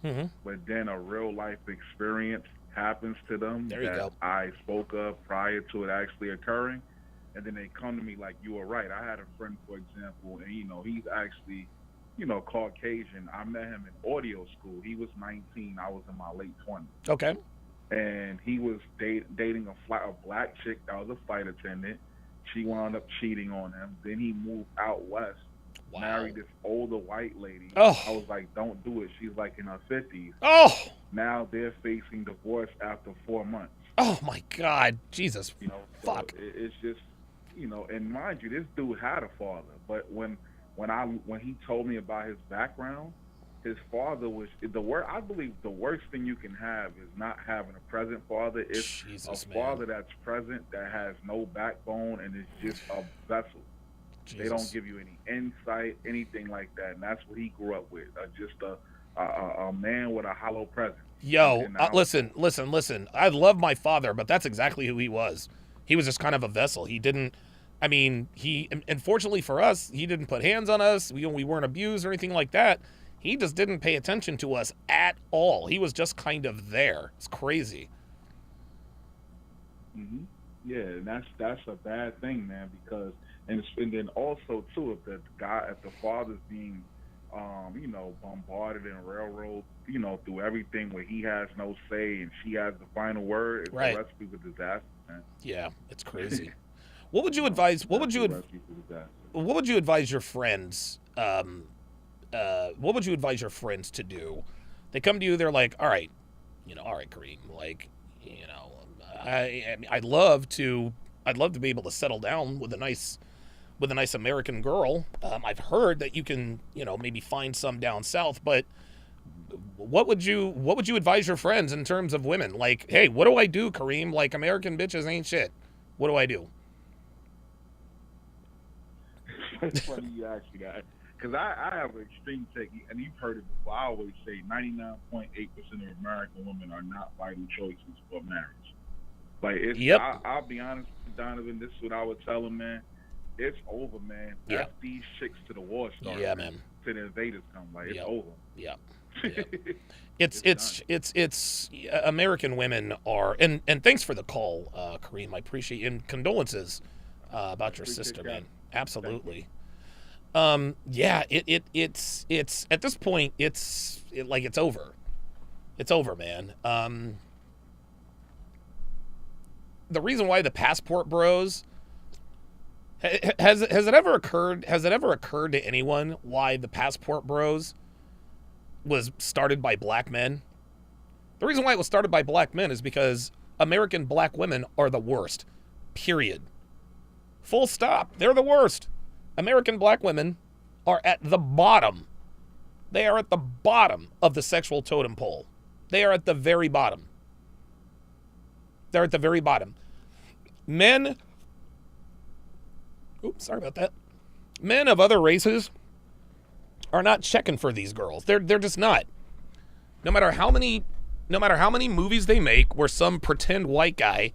but then a real life experience happens to them that I spoke of prior to it actually occurring, and then they come to me like, you were right. I had a friend, for example, and he's actually, Caucasian. I met him in audio school. He was 19. I was in my late 20s. Okay. And he was dating a black chick that was a flight attendant. She wound up cheating on him. Then he moved out west, married this older white lady. Oh. I was like, don't do it. She's like in her 50s. Oh. Now they're facing divorce after 4 months. Oh my God, Jesus. Fuck. So it's just, and mind you, this dude had a father, but when he told me about his background, his father was I believe the worst thing you can have is not having a present father. It's father that's present that has no backbone and is just a vessel. Jesus. They don't give you any insight, anything like that, and that's what he grew up with. Just a man with a hollow presence. Yo, listen. I love my father, but that's exactly who he was. He was just kind of a vessel. He didn't. I mean, unfortunately for us, he didn't put hands on us. We weren't abused or anything like that. He just didn't pay attention to us at all. He was just kind of there. It's crazy. Mm-hmm. Yeah, and that's a bad thing, man. Because and then also too, if the father's being you know, bombarded and railroaded, you know, through everything where he has no say and she has the final word, it's a recipe for disaster, man. Yeah, it's crazy. What would you advise? What would you advise your friends? What would you advise your friends to do? They come to you, they're like, all right, Kareem, like, you know, I'd love to be able to settle down with a nice American girl. I've heard that you can, maybe find some down south, but what would you advise your friends in terms of women? Like, hey, what do I do, Kareem? Like, American bitches ain't shit. What do I do? It's funny you ask me that, because I have an extreme take, and you've heard it before. I always say 99.8% of American women are not vital choices for marriage. Like, it's, I'll be honest with Donovan, this is what I would tell him, man. It's over, man. Yeah. F these chicks to the war start. Yeah, man. To the invaders come. Like, it's over. Yeah. It's American women are, and thanks for the call, Kareem. I appreciate it. And condolences about your sister, man. Absolutely. It's at this point, it's over. It's over, man. The reason why the passport bros, has it ever occurred to anyone why the passport bros was started by black men? The reason why it was started by black men is because American black women are the worst. Period. Full stop. They're the worst. American black women are at the bottom. They are at the bottom of the sexual totem pole. They are at the very bottom. They're at the very bottom. Men, sorry about that. Men of other races are not checking for these girls. They're just not. No matter how many movies they make where some pretend white guy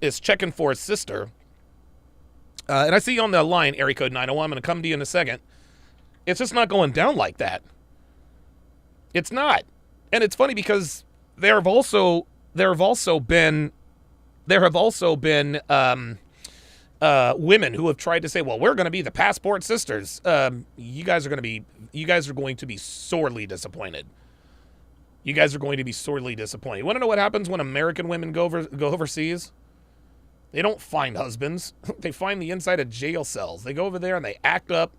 is checking for his sister. And I see you on the line, area code 901. I'm going to come to you in a second. It's just not going down like that. It's not. And it's funny because there have also been women who have tried to say, well, we're going to be the passport sisters. You guys are going to be sorely disappointed. You guys are going to be sorely disappointed. You want to know what happens when American women go overseas? They don't find husbands. They find the inside of jail cells. They go over there and they act up.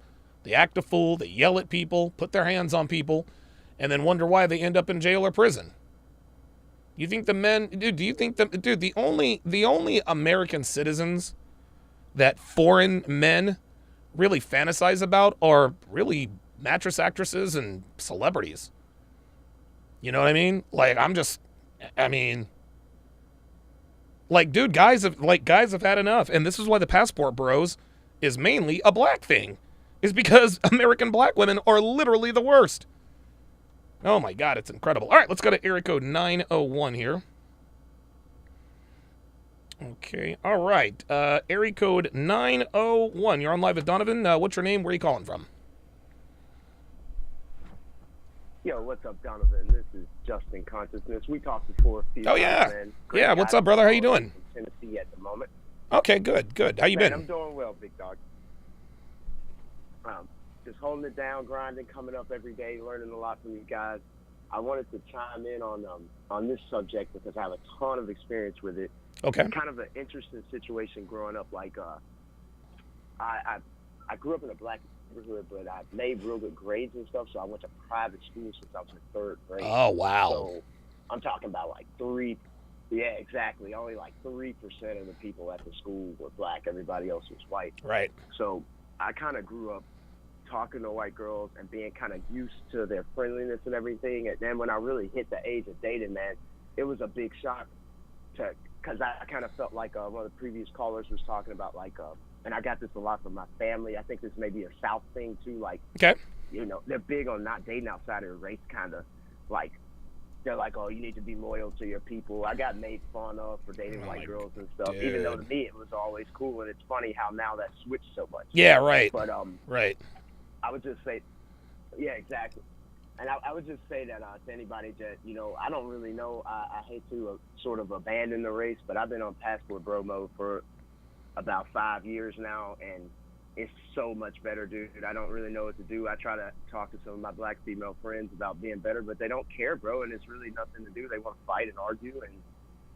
They act a fool. They yell at people, put their hands on people, and then wonder why they end up in jail or prison. You think the men, the only American citizens that foreign men really fantasize about are really mattress actresses and celebrities. You know what I mean? Like, guys have had enough. And this is why the passport bros is mainly a black thing, is because American black women are literally the worst. Oh my God, it's incredible. All right, let's go to area code 901 here. Okay, all right. Area code 901. You're on live with Donovan. What's your name? Where are you calling from? Yo, what's up, Donovan? This is Justin Consciousness. We talked before a few times, man. Yeah, what's up, brother? How you doing? In Tennessee at the moment. Okay, good. How you been? I'm doing well, big dog. Just holding it down, grinding, coming up every day, learning a lot from you guys. I wanted to chime in on this subject because I have a ton of experience with it. Okay. It's kind of an interesting situation growing up. Like, I grew up in a black neighborhood, but I made real good grades and stuff, so I went to private school since I was in 3rd grade. Oh, wow. So I'm talking about like only like 3% of the people at the school were black. Everybody else was white. Right. So I kind of grew up talking to white girls and being kind of used to their friendliness and everything. And then when I really hit the age of dating, man, it was a big shock because I kind of felt like one of the previous callers was talking about, like, and I got this a lot from my family. I think this may be a South thing too. Like, okay, they're big on not dating outside of your race, kind of like. They're like, oh, you need to be loyal to your people. I got made fun of for dating white girls and stuff, even though to me it was always cool. And it's funny how now that switched so much. Yeah, right. But right. I would just say, yeah, exactly. And I would just say that to anybody that, I don't really know. I hate to sort of abandon the race, but I've been on passport bro mode for about 5 years now, and it's so much better, dude. I don't really know what to do. I try to talk to some of my black female friends about being better, but they don't care, bro, and it's really nothing to do. They want to fight and argue, and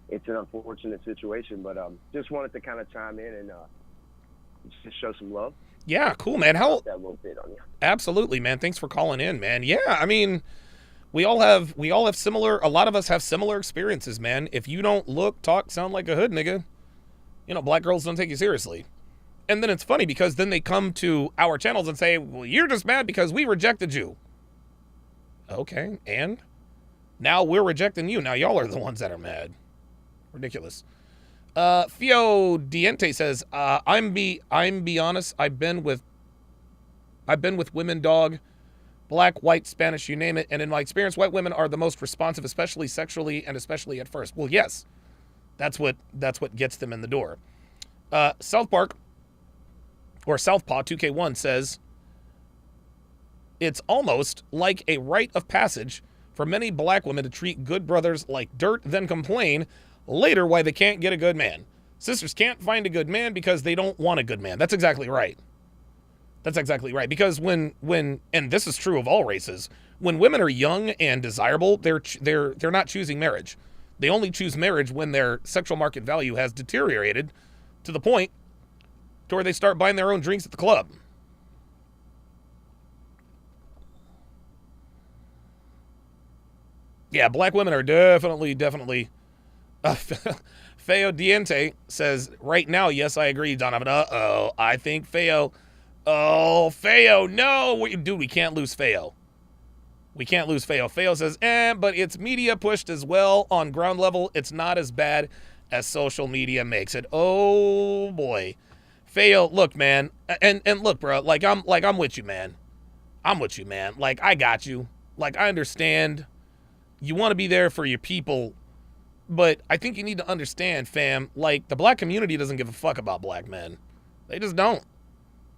it's an unfortunate situation. But just wanted to kind of chime in and just show some love. Yeah, cool, man. How that little bit on you. Absolutely, man. Thanks for calling in, man. Yeah, I mean, we all have similar. A lot of us have similar experiences, man. If you don't look, talk, sound like a hood nigga, you know, black girls don't take you seriously. And then it's funny because then they come to our channels and say, well, you're just mad because we rejected you. Okay, and now we're rejecting you. Now y'all are the ones that are mad. Ridiculous. Fio Diente says, I'm be honest, I've been with women, dog, black, white, Spanish, you name it, and in my experience, white women are the most responsive, especially sexually and especially at first. Well, yes, that's what gets them in the door. Southpaw 2K1 says, it's almost like a rite of passage for many black women to treat good brothers like dirt, then complain later why they can't get a good man. Sisters can't find a good man because they don't want a good man. That's exactly right. That's exactly right. Because when and this is true of all races, when women are young and desirable, they're not choosing marriage. They only choose marriage when their sexual market value has deteriorated to the point to where they start buying their own drinks at the club. Yeah, black women are definitely. Feo Diente says, right now, yes, I agree, Donovan. Uh-oh, I think Feo. Oh, Feo, no. Dude, we can't lose Feo. We can't lose Feo. Feo says, but it's media pushed as well. On ground level, it's not as bad as social media makes it. Oh, boy. Feo, look, man. And look, bro, I'm with you, man. I'm with you, man. Like, I got you. Like, I understand. You want to be there for your people. But I think you need to understand, fam, like, the black community doesn't give a fuck about black men. They just don't.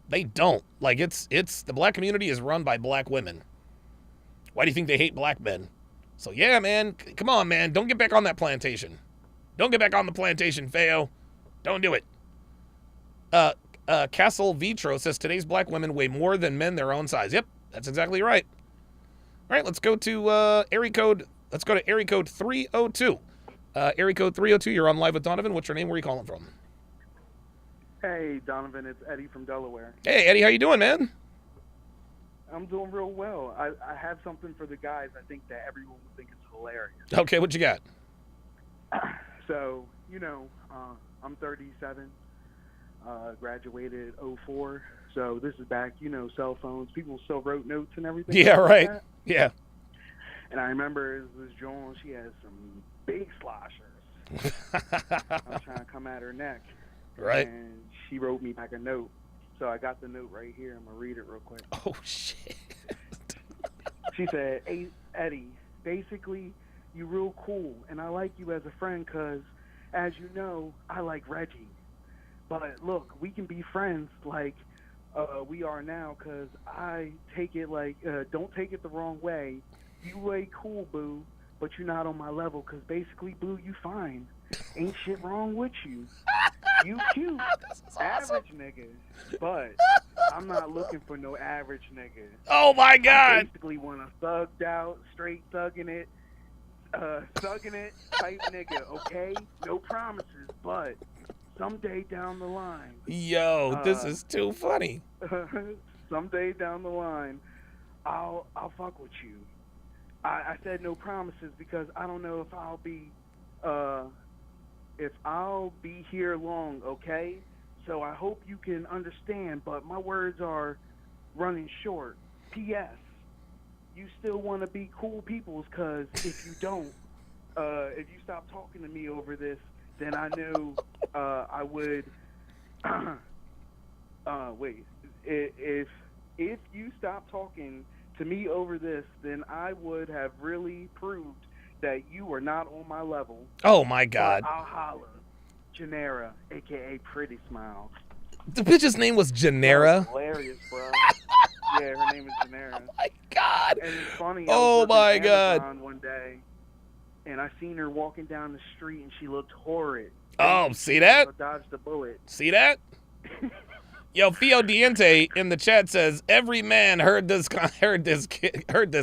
They don't. Like, it's the black community is run by black women. Why do you think they hate black men? So, yeah, man, come on, man. Don't get back on that plantation. Don't get back on the plantation, Feo. Don't do it. Castle Vitro says, today's black women weigh more than men their own size. Yep, that's exactly right. All right, let's go to area code 302. Area code 302, you're on live with Donovan. What's your name? Where are you calling from? Hey, Donovan, it's Eddie from Delaware. Hey, Eddie, how you doing, man? I'm doing real well. I have something for the guys I think that everyone would think is hilarious. Okay, what you got? So, you know, I'm 37, graduated 04. So this is back, you know, cell phones. People still wrote notes and everything. Yeah, right. Like yeah. And I remember this Joan, she has some big sloshers. I was trying to come at her neck. Right. And she wrote me back a note. So I got the note right here. I'm going to read it real quick. Oh, shit. She said, hey, Eddie, basically, you real cool. And I like you as a friend because, as you know, I like Reggie. But look, we can be friends like we are now because I take it like, don't take it the wrong way. You way cool, boo, but you're not on my level because basically, boo, you fine. Ain't shit wrong with you. You cute. Awesome. Average nigga. But I'm not looking for no average nigga. Oh, my God. I basically want a thugged out, straight thugging it type nigga, okay? No promises, but someday down the line. Yo, this is too funny. Someday down the line, I'll fuck with you. I said no promises because I don't know if I'll be here long, okay? So I hope you can understand, but my words are running short. P.S. You still want to be cool peoples, because if you don't, if you stop talking to me over this, then I know I would, wait, if you stop talking to me over this, then I would have really proved that you are not on my level. Oh, my God. I'll holler. Janera, a.k.a. Pretty Smile. The bitch's name was Janera? Hilarious, bro. Yeah, her name is Janera. Oh, my God. And it's funny. Oh, my God. Amazon one day, and I seen her walking down the street, and she looked horrid. Oh, see that? Dodged the bullet. See that? Yo, Fio Diente in the chat says every man heard this,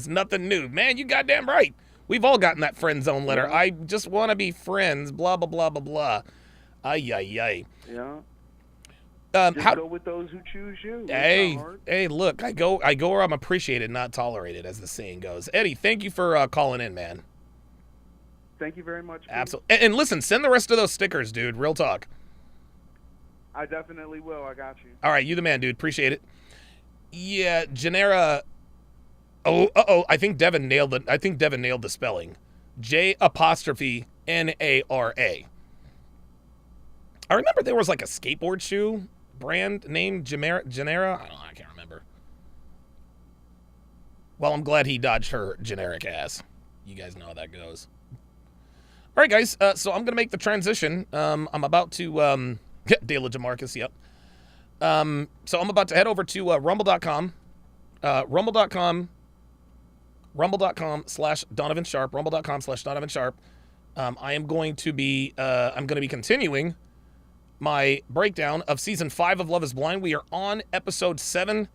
nothing new. Man, you goddamn right. We've all gotten that friend zone letter. Yeah. I just want to be friends. Blah blah blah blah blah. Ay ay ay. Yeah. How go with those who choose you. Hey, look, I go where I'm appreciated, not tolerated, as the saying goes. Eddie, thank you for calling in, man. Thank you very much. Absolutely. And listen, send the rest of those stickers, dude. Real talk. I definitely will. I got you. All right, you the man, dude. Appreciate it. Yeah, Genera. Oh, I think Devin nailed it. I think Devin nailed the spelling. J''Nara. I remember there was like a skateboard shoe brand named Genera. I can't remember. Well, I'm glad he dodged her generic ass. You guys know how that goes. All right, guys. So I'm gonna make the transition. I'm about to Dela Jamarcus, yep. So I'm about to head over to rumble.com. Rumble.com/Donovan Sharpe. Rumble.com/Donovan Sharpe. I'm going to be continuing my breakdown of season 5 of Love is Blind. We are on episode 7,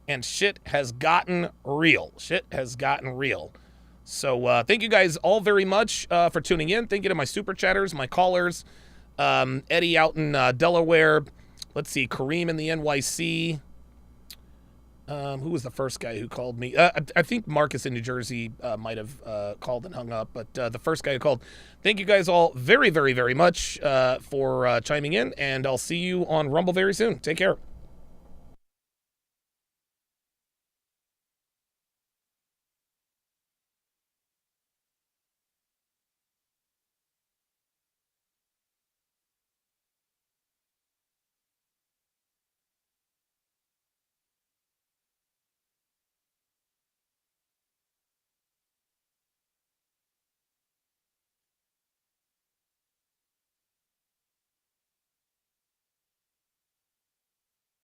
and shit has gotten real. So thank you guys all very much for tuning in. Thank you to my super chatters, my callers, Eddie out in Delaware. Let's see, Kareem in the NYC. Who was the first guy who called me? I think Marcus in New Jersey might have called and hung up, but the first guy who called. Thank you guys all very, very, very much for chiming in, and I'll see you on Rumble very soon. Take care.